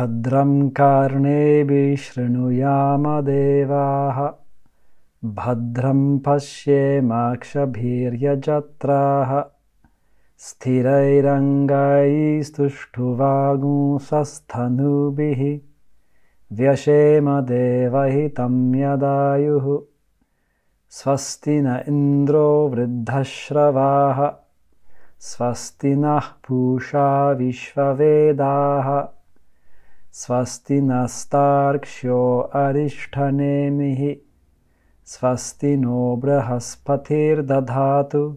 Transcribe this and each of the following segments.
Bhadram karnebi shrunuyama devaha Bhadram pashyemakshabhiryajatraha Sthirairangaistushtuvagunsasthanubihi Vyashema devahitam yadayuhu Swasti na indro vridhashravaha Swasti nah pusha vishvavedaha Swasti nastarksho arishthanemihi Swasti no brahaspatir dadhatu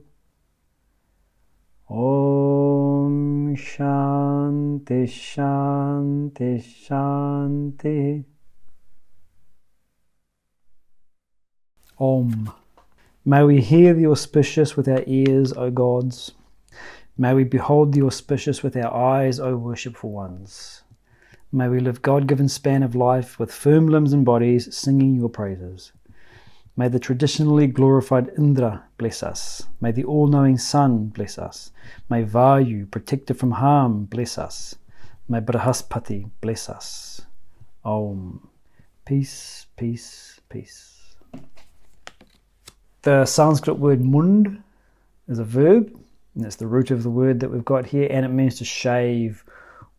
Om Shanti Shanti Shanti. Om. May we hear the auspicious with our ears, O gods. May we behold the auspicious with our eyes, O worshipful ones. May we live God-given span of life with firm limbs and bodies, singing your praises. May the traditionally glorified Indra bless us. May the all-knowing Sun bless us. May Vayu, protector from harm, bless us. May Brahaspati bless us. Om. Peace, peace, peace. The Sanskrit word mund is a verb, and that's the root of the word that we've got here, and it means to shave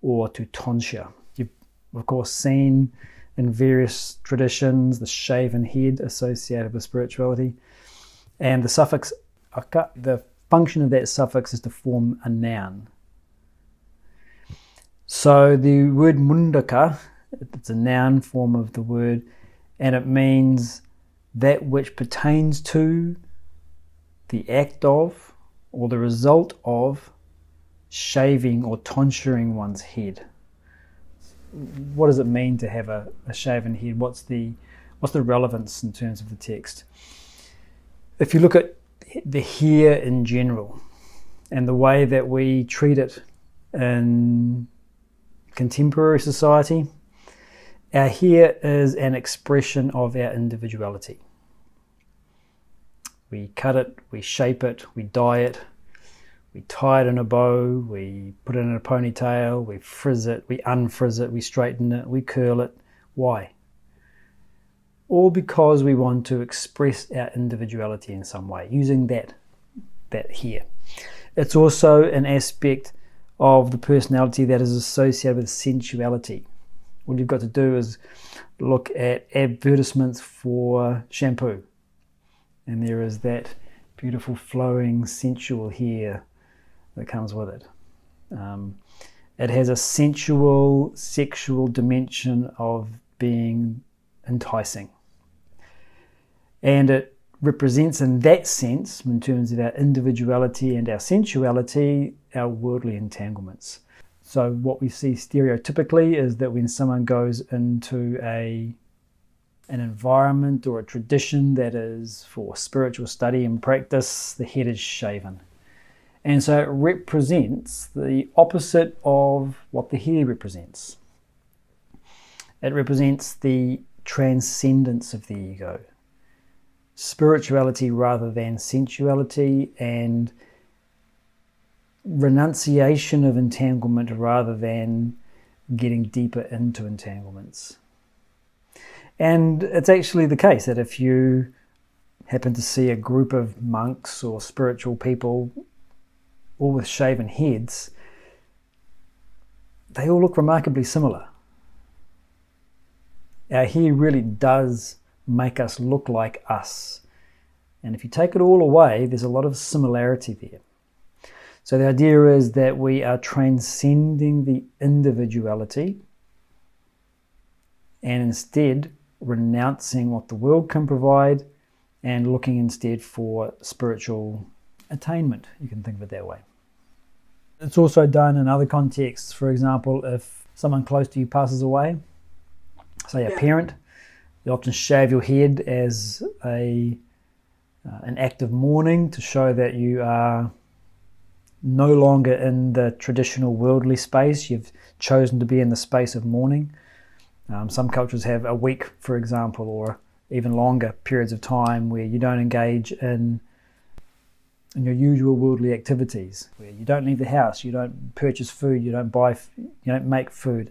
or to tonsure. You've, of course, seen in various traditions the shaven head associated with spirituality. And the suffix aka, the function of that suffix is to form a noun. So the word mundaka, it's a noun form of the word, and it means that which pertains to the act of or the result of shaving or tonsuring one's head. What does it mean to have a shaven head? What's the relevance in terms of the text? If you look at the hair in general and the way that we treat it in contemporary society, our hair is an expression of our individuality. We cut it, we shape it, we dye it, we tie it in a bow, we put it in a ponytail, we frizz it, we unfrizz it, we straighten it, we curl it. Why? All because we want to express our individuality in some way, using that hair. It's also an aspect of the personality that is associated with sensuality. All you've got to do is look at advertisements for shampoo, and there is that beautiful flowing sensual hair that comes with it. It has a sensual, sexual dimension of being enticing. And it represents in that sense, in terms of our individuality and our sensuality, our worldly entanglements. So what we see stereotypically is that when someone goes into an environment or a tradition that is for spiritual study and practice, the head is shaven. And so it represents the opposite of what the hair represents. It represents the transcendence of the ego, spirituality rather than sensuality, and renunciation of entanglement rather than getting deeper into entanglements. And it's actually the case that if you happen to see a group of monks or spiritual people all with shaven heads, they all look remarkably similar. Our hair really does make us look like us. And if you take it all away, there's a lot of similarity there. So the idea is that we are transcending the individuality and instead renouncing what the world can provide and looking instead for spiritual attainment. You can think of it that way. It's also done in other contexts. For example, if someone close to you passes away, say a parent, you often shave your head as an act of mourning to show that you are no longer in the traditional worldly space. You've chosen to be in the space of mourning. Some cultures have a week, for example, or even longer periods of time where you don't engage in your usual worldly activities, where you don't leave the house, you don't purchase food, you don't make food.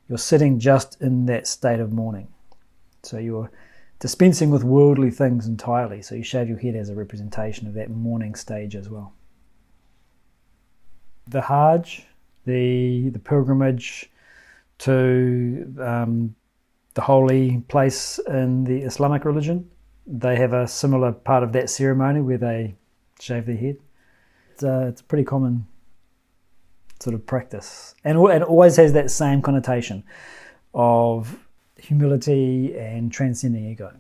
you're sitting just in that state of mourning. So you're dispensing with worldly things entirely. So you shave your head as a representation of that mourning stage as well. The Hajj, the pilgrimage to the holy place in the Islamic religion, they have a similar part of that ceremony where they shave their head. It's a pretty common sort of practice, and it always has that same connotation of humility and transcending ego.